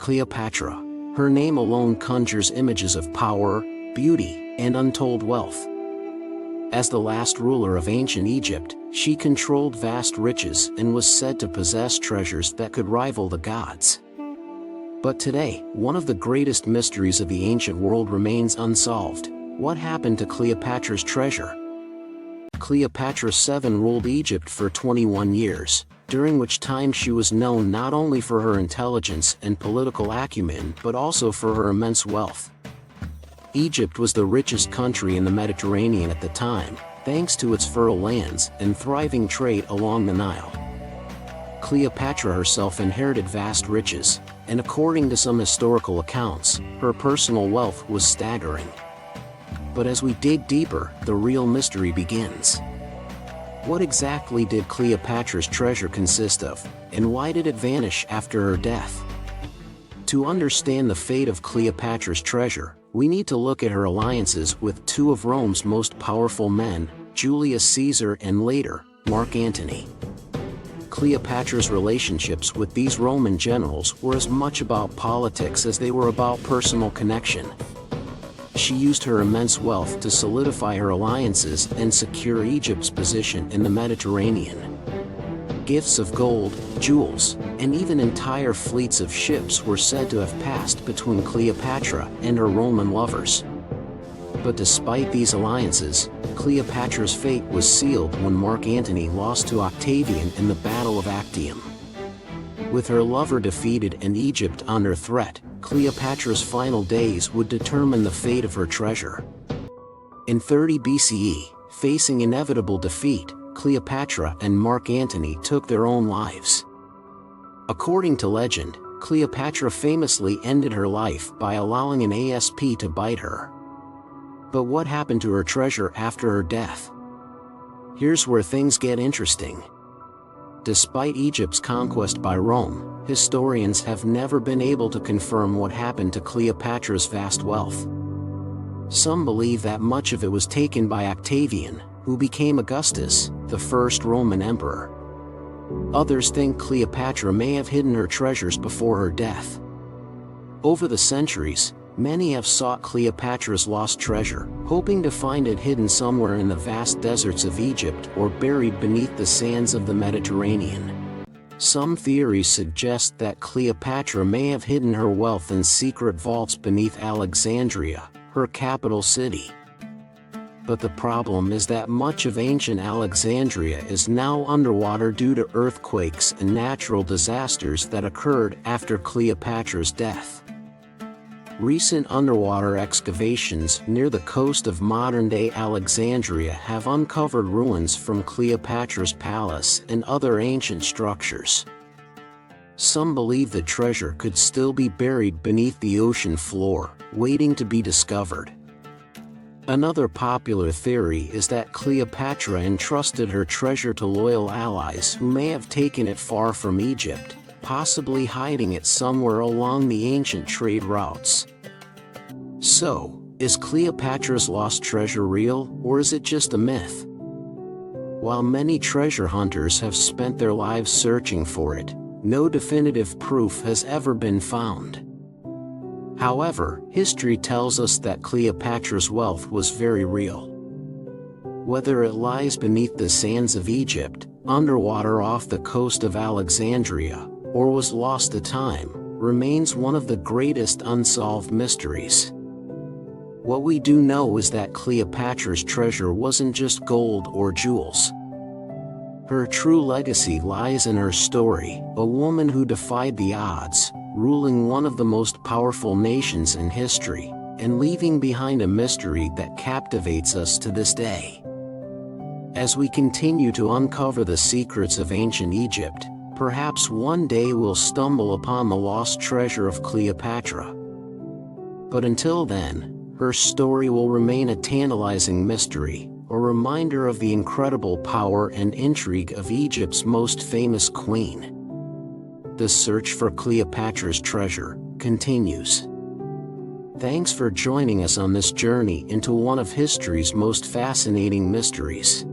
Cleopatra. Her name alone conjures images of power, beauty, and untold wealth. As the last ruler of ancient Egypt, she controlled vast riches and was said to possess treasures that could rival the gods. But today, one of the greatest mysteries of the ancient world remains unsolved. What happened to Cleopatra's treasure? Cleopatra VII ruled Egypt for 21 years, during which time she was known not only for her intelligence and political acumen but also for her immense wealth. Egypt was the richest country in the Mediterranean at the time, thanks to its fertile lands and thriving trade along the Nile. Cleopatra herself inherited vast riches, and according to some historical accounts, her personal wealth was staggering. But as we dig deeper, the real mystery begins. What exactly did Cleopatra's treasure consist of, and why did it vanish after her death? To understand the fate of Cleopatra's treasure, we need to look at her alliances with two of Rome's most powerful men, Julius Caesar and later, Mark Antony. Cleopatra's relationships with these Roman generals were as much about politics as they were about personal connection. She used her immense wealth to solidify her alliances and secure Egypt's position in the Mediterranean. Gifts of gold, jewels, and even entire fleets of ships were said to have passed between Cleopatra and her Roman lovers. But despite these alliances, Cleopatra's fate was sealed when Mark Antony lost to Octavian in the Battle of Actium. With her lover defeated and Egypt under threat, Cleopatra's final days would determine the fate of her treasure. In 30 BCE, facing inevitable defeat, Cleopatra and Mark Antony took their own lives. According to legend, Cleopatra famously ended her life by allowing an asp to bite her. But what happened to her treasure after her death? Here's where things get interesting. Despite Egypt's conquest by Rome, historians have never been able to confirm what happened to Cleopatra's vast wealth. Some believe that much of it was taken by Octavian, who became Augustus, the first Roman emperor. Others think Cleopatra may have hidden her treasures before her death. Over the centuries, many have sought Cleopatra's lost treasure, hoping to find it hidden somewhere in the vast deserts of Egypt or buried beneath the sands of the Mediterranean. Some theories suggest that Cleopatra may have hidden her wealth in secret vaults beneath Alexandria, her capital city. But the problem is that much of ancient Alexandria is now underwater due to earthquakes and natural disasters that occurred after Cleopatra's death. Recent underwater excavations near the coast of modern-day Alexandria have uncovered ruins from Cleopatra's palace and other ancient structures. Some believe the treasure could still be buried beneath the ocean floor, waiting to be discovered. Another popular theory is that Cleopatra entrusted her treasure to loyal allies who may have taken it far from Egypt, possibly hiding it somewhere along the ancient trade routes. So, is Cleopatra's lost treasure real, or is it just a myth? While many treasure hunters have spent their lives searching for it, no definitive proof has ever been found. However, history tells us that Cleopatra's wealth was very real. Whether it lies beneath the sands of Egypt, underwater off the coast of Alexandria, or was lost to time, remains one of the greatest unsolved mysteries. What we do know is that Cleopatra's treasure wasn't just gold or jewels. Her true legacy lies in her story, a woman who defied the odds, ruling one of the most powerful nations in history, and leaving behind a mystery that captivates us to this day. As we continue to uncover the secrets of ancient Egypt, perhaps one day we'll stumble upon the lost treasure of Cleopatra. But until then, her story will remain a tantalizing mystery, a reminder of the incredible power and intrigue of Egypt's most famous queen. The search for Cleopatra's treasure continues. Thanks for joining us on this journey into one of history's most fascinating mysteries.